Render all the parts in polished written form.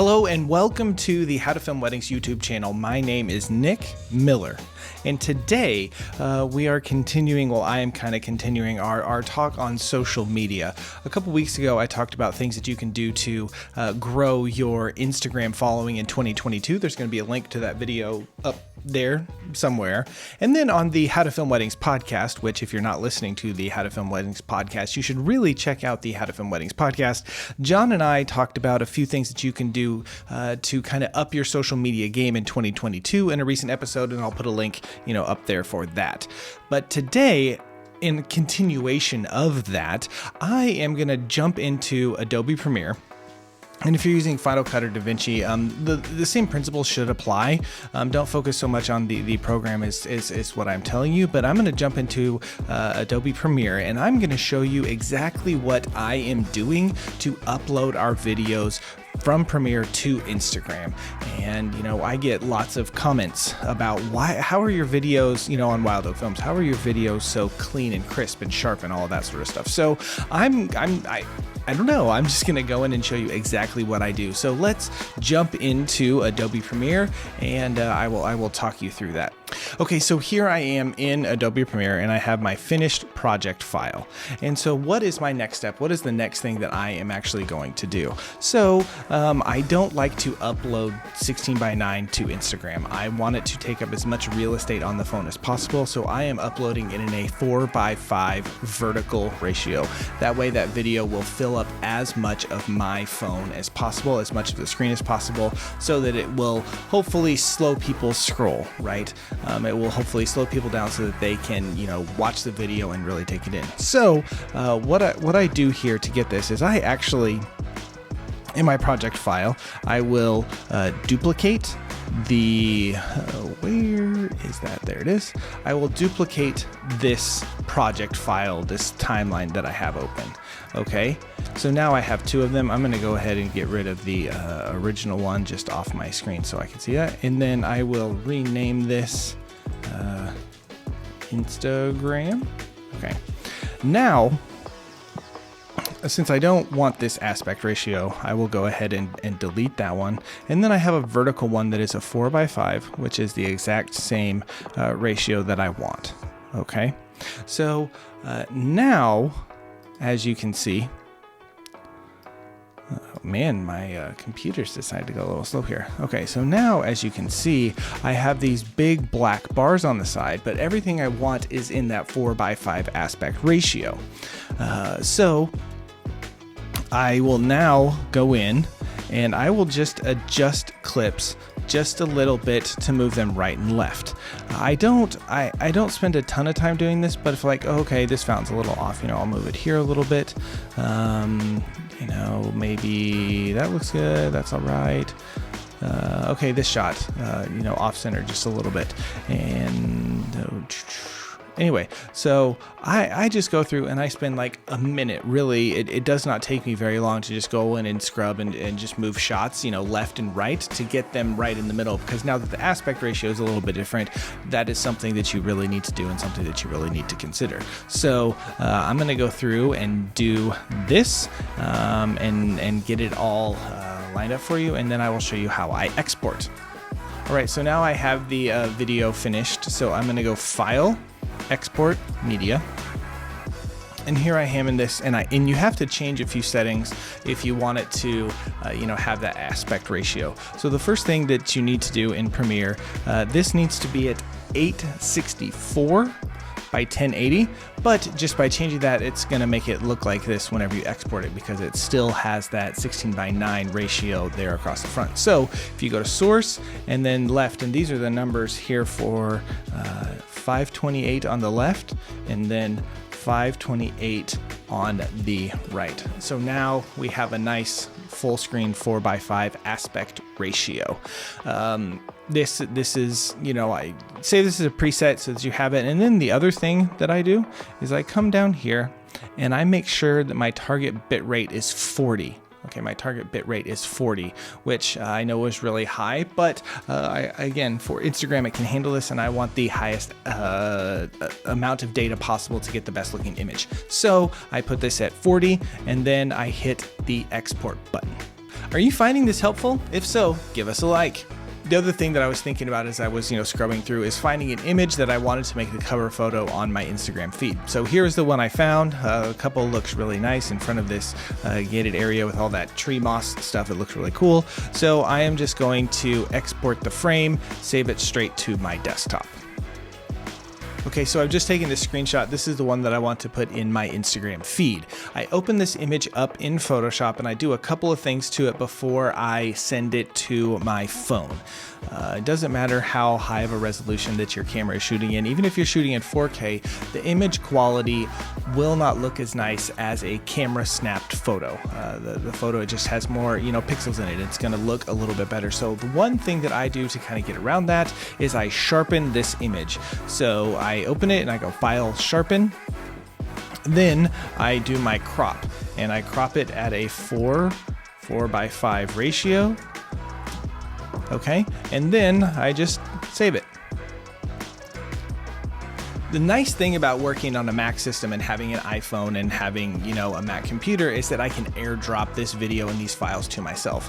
Hello and welcome to the How to Film Weddings YouTube channel. My name is Nick Miller, and today we are continuing, I am kind of continuing our talk on social media. A couple weeks ago I talked about things that you can do to grow your Instagram following in 2022. There's going to be a link to that video up there somewhere. And then on the How to Film Weddings podcast, which if you're not listening to the How to Film Weddings podcast, you should really check out the How to Film Weddings podcast. John and I talked about a few things that you can do to kind of up your social media game in 2022 in a recent episode, and I'll put a link, up there for that. But today, in continuation of that, I am going to jump into Adobe Premiere. And if you're using Final Cut or DaVinci, the same principles should apply. Don't focus so much on the program is what I'm telling you, but I'm going to jump into Adobe Premiere, and I'm going to show you exactly what I am doing to upload our videos from Premiere to Instagram. And I get lots of comments about how are your videos, on Wild Oak Films, how are your videos so clean and crisp and sharp and all of that sort of stuff. So I don't know. I'm just going to go in and show you exactly what I do. So let's jump into Adobe Premiere, and I will talk you through that. Okay, so here I am in Adobe Premiere, and I have my finished project file. And so what is my next step? What is the next thing that I am actually going to do? So I don't like to upload 16:9 to Instagram. I want it to take up as much real estate on the phone as possible. So I am uploading it in a 4:5 vertical ratio. That way that video will fill up as much of my phone as possible, as much of the screen as possible, so that it will hopefully slow people's scroll, right? It will hopefully slow people down so that they can, watch the video and really take it in. So what I do here to get this is I actually, in my project file, I will duplicate the, where is that? There it is. I will duplicate this project file, this timeline that I have open. Okay, so now I have two of them. I'm going to go ahead and get rid of the original one just off my screen so I can see that. And then I will rename this Instagram. Okay, now, since I don't want this aspect ratio, I will go ahead and delete that one. And then I have a vertical one that is a 4:5, which is the exact same ratio that I want. Okay, so now, as you can see, oh man, my computer's decided to go a little slow here. Okay, so now as you can see, I have these big black bars on the side, but everything I want is in that 4:5 aspect ratio. So I will now go in and I will just adjust clips just a little bit to move them right and left. I don't spend a ton of time doing this, but if okay, this fountain's a little off, I'll move it here a little bit. Maybe that looks good. That's all right. Okay, this shot, off center just a little bit. And anyway, so I just go through and I spend like a minute. Really, it does not take me very long to just go in and scrub and just move shots, left and right to get them right in the middle. Because now that the aspect ratio is a little bit different, that is something that you really need to do and something that you really need to consider. So I'm going to go through and do this and get it all lined up for you, and then I will show you how I export. All right, so now I have the video finished. So I'm going to go File, Export Media, and here I am in this, and you have to change a few settings if you want it to have that aspect ratio. So the first thing that you need to do in Premiere, this needs to be at 864 by 1080, but just by changing that, it's going to make it look like this whenever you export it, because it still has that 16:9 ratio there across the front. So if you go to Source and then Left, and these are the numbers here for 528 on the left and then 528 on the right. So now we have a nice full screen 4:5 aspect ratio. This is, I say this is a preset so that you have it. And then the other thing that I do is I come down here and I make sure that my target bit rate is 40. Okay, my target bit rate is 40, which I know is really high, but again, for Instagram, it can handle this, and I want the highest amount of data possible to get the best looking image. So I put this at 40, and then I hit the export button. Are you finding this helpful? If so, give us a like. The other thing that I was thinking about as I was, scrubbing through is finding an image that I wanted to make the cover photo on my Instagram feed. So here's the one I found. A couple looks really nice in front of this gated area with all that tree moss stuff. It looks really cool. So I am just going to export the frame, save it straight to my desktop. Okay, so I've just taken this screenshot. This is the one that I want to put in my Instagram feed. I open this image up in Photoshop and I do a couple of things to it before I send it to my phone. It doesn't matter how high of a resolution that your camera is shooting in. Even if you're shooting in 4K, the image quality will not look as nice as a camera snapped photo. The photo, it just has more, pixels in it. It's gonna look a little bit better. So the one thing that I do to kind of get around that is I sharpen this image. So I open it and I go File, Sharpen. Then I do my crop and I crop it at a 4:5 ratio. Okay, and then I just save it. The nice thing about working on a Mac system and having an iPhone and having, a Mac computer is that I can AirDrop this video and these files to myself.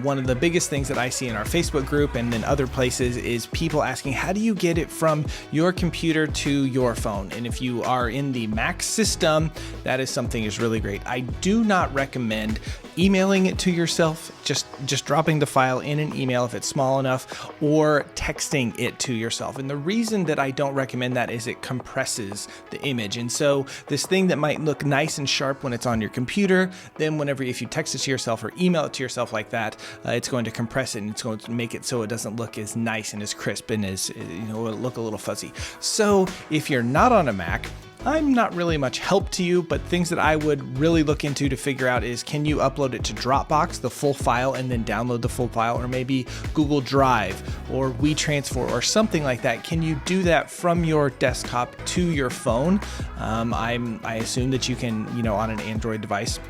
One of the biggest things that I see in our Facebook group and in other places is people asking, how do you get it from your computer to your phone? And if you are in the Mac system, that is something is really great. I do not recommend emailing it to yourself, just dropping the file in an email if it's small enough, or texting it to yourself. And the reason that I don't recommend that is it compresses the image. And so this thing that might look nice and sharp when it's on your computer, then if you text it to yourself or email it to yourself like that, it's going to compress it and it's going to make it so it doesn't look as nice and as crisp and as, it'll look a little fuzzy. So if you're not on a Mac, I'm not really much help to you, but things that I would really look into to figure out is, can you upload it to Dropbox, the full file, and then download the full file, or maybe Google Drive or WeTransfer or something like that? Can you do that from your desktop to your phone? I assume that you can, on an Android device,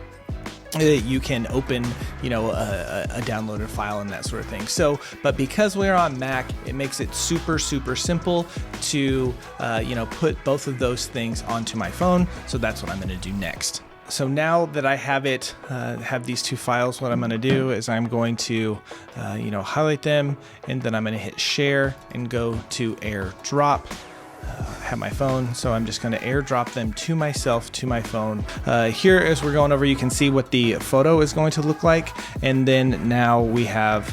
you can open, a downloaded file and that sort of thing. So, but because we're on Mac, it makes it super simple to, put both of those things onto my phone. So that's what I'm going to do next. So now that I have it, have these two files, what I'm going to do is I'm going to, highlight them, and then I'm going to hit share and go to AirDrop. Have my phone, so I'm just going to AirDrop them to myself, to my phone. Here, as we're going over, you can see what the photo is going to look like, and then now we have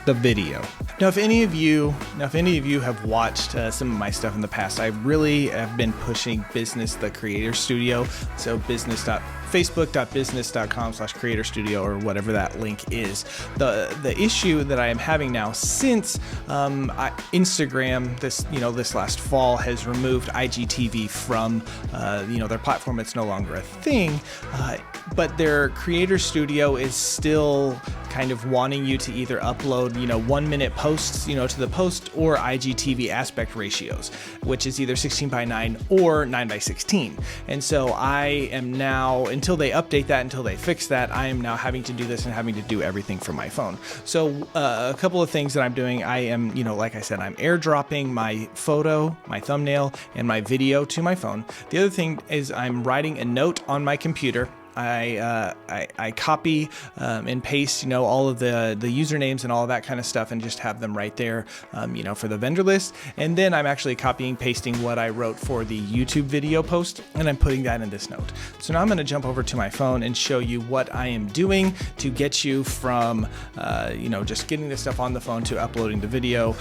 the video. Now, if any of you have watched some of my stuff in the past, I really have been pushing Business the Creator Studio. So facebook.business.com/creator studio, or whatever that link is. The issue that I am having now, since Instagram this last fall has removed IGTV from their platform, it's no longer a thing, but their Creator Studio is still kind of wanting you to either upload 1-minute posts to the post, or IGTV aspect ratios, which is either 16:9 or 9:16. And so I am now, until they update that, until they fix that, I am now having to do this and having to do everything from my phone. So a couple of things that I'm doing, I am, like I said, I'm AirDropping my photo, my thumbnail, and my video to my phone. The other thing is I'm writing a note on my computer. I copy and paste, all of the usernames and all of that kind of stuff, and just have them right there, for the vendor list. And then I'm actually copying, pasting what I wrote for the YouTube video post, and I'm putting that in this note. So now I'm going to jump over to my phone and show you what I am doing to get you from, just getting this stuff on the phone to uploading the video.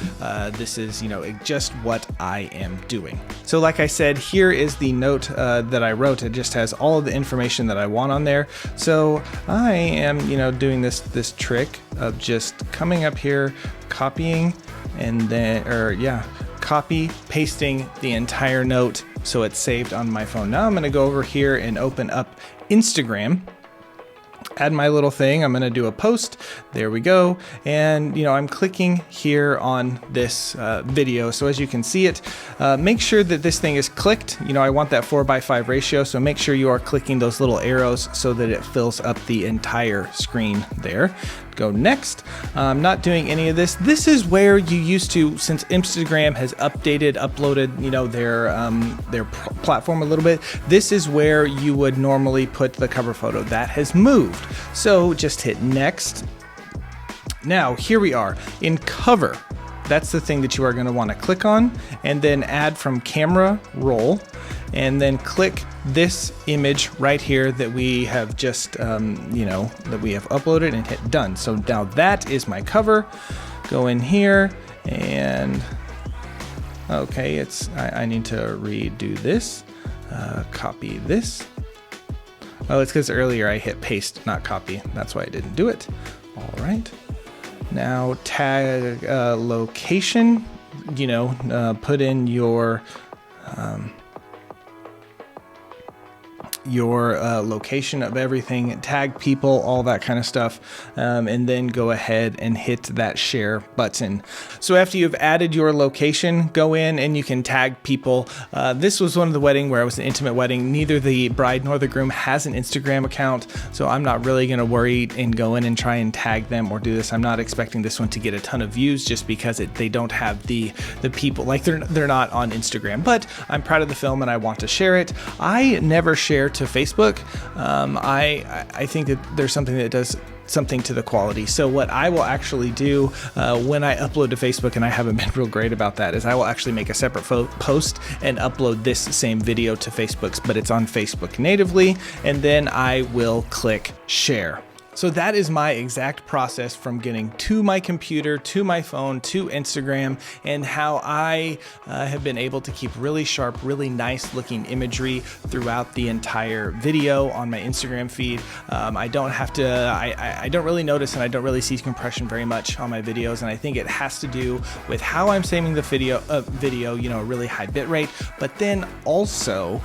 This is, just what I am doing. So like I said, here is the note that I wrote. It just has all of the information that I want on there. So I am, doing this trick of just coming up here, copying, and then, copy, pasting the entire note so it's saved on my phone. Now I'm going to go over here and open up Instagram. Add my little thing. I'm going to do a post. There we go. And, I'm clicking here on this video. So as you can see it, make sure that this thing is clicked. I want that 4:5 ratio. So make sure you are clicking those little arrows so that it fills up the entire screen there. Go next. I'm not doing any of this. This is where you used to, since Instagram has uploaded, you know, their platform a little bit. This is where you would normally put the cover photo. That has moved. So just hit next. Now here we are in cover. That's the thing that you are going to want to click on, and then add from camera roll, and then click this image right here that we have just, that we have uploaded, and hit done. So now that is my cover. Go in here and, okay, I need to redo this, copy this. Oh, it's because earlier I hit paste, not copy. That's why I didn't do it. All right. Now tag location, put in your location of everything, tag people, all that kind of stuff, and then go ahead and hit that share button. So after you've added your location, go in and you can tag people. This was one of the wedding where it was an intimate wedding. Neither the bride nor the groom has an Instagram account, so I'm not really going to worry and go in and try and tag them or do this. I'm not expecting this one to get a ton of views just because they don't have the people, like they're not on Instagram, but I'm proud of the film and I want to share it. I never share to Facebook. I think that there's something that does something to the quality. So what I will actually do when I upload to Facebook, and I haven't been real great about that, is I will actually make a separate post and upload this same video to Facebook, but it's on Facebook natively, and then I will click share. So that is my exact process from getting to my computer, to my phone, to Instagram, and how I have been able to keep really sharp, really nice looking imagery throughout the entire video on my Instagram feed. I don't have to, I don't really notice, and I don't really see compression very much on my videos, and I think it has to do with how I'm saving the video, a really high bit rate, but then also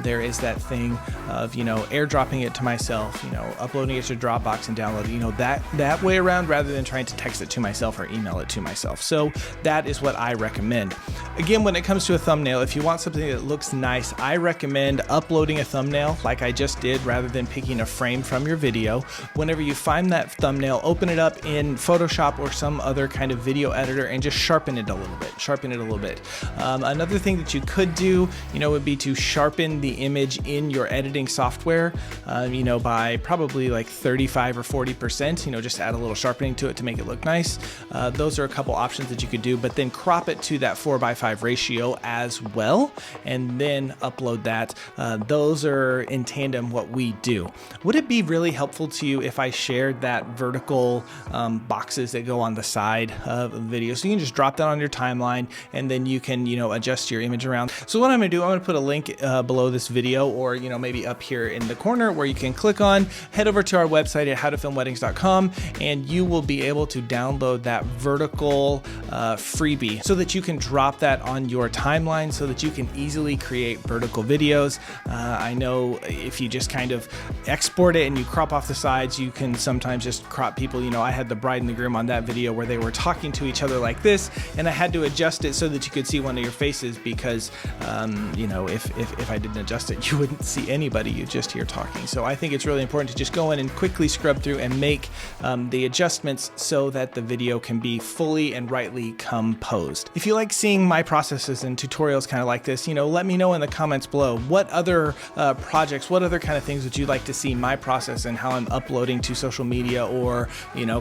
there is that thing of, airdropping it to myself, uploading it to Dropbox and download it, that way around, rather than trying to text it to myself or email it to myself. So that is what I recommend. Again, when it comes to a thumbnail, if you want something that looks nice, I recommend uploading a thumbnail like I just did, rather than picking a frame from your video. Whenever you find that thumbnail, open it up in Photoshop or some other kind of video editor and just sharpen it a little bit. Another thing that you could do, would be to sharpen the image in your editing software, by probably like 35 or 40%, just add a little sharpening to it to make it look nice. Those are a couple options that you could do, but then crop it to that 4:5 ratio as well, and then upload that. Those are in tandem what we do. Would it be really helpful to you if I shared that vertical boxes that go on the side of the video? So you can just drop that on your timeline, and then you can, adjust your image around. So what I'm gonna do, I'm gonna put a link below this video, or, maybe up here in the corner where you can click on, head over to our website at howtofilmweddings.com, and you will be able to download that vertical freebie so that you can drop that on your timeline so that you can easily create vertical videos. I know if you just kind of export it and you crop off the sides, you can sometimes just crop people. I had the bride and the groom on that video where they were talking to each other like this, and I had to adjust it so that you could see one of your faces, because if I didn't adjust it, you wouldn't see anybody, you just hear talking. So I think it's really important to just go in and quickly scrub through and make the adjustments so that the video can be fully and rightly composed. If you like seeing my processes and tutorials kind of like this, let me know in the comments below what other projects, what other kind of things would you like to see my process and how I'm uploading to social media, or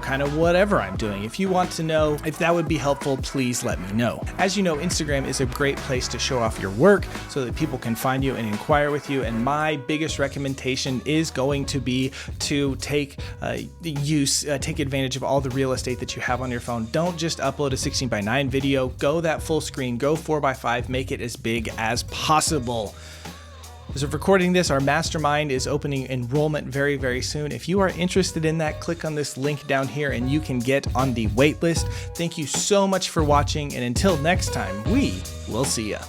kind of whatever I'm doing. If you want to know if that would be helpful, please let me know. As you know, Instagram is a great place to show off your work so that people can find you and inquire with you, and my biggest recommendation is going to be to take advantage of all the real estate that you have on your phone. Don't just upload a 16:9 video, go that full screen, go 4:5, make it as big as possible. As of recording this, our mastermind is opening enrollment very, very soon. If you are interested in that, click on this link down here and you can get on the wait list. Thank you so much for watching, and until next time, we will see ya.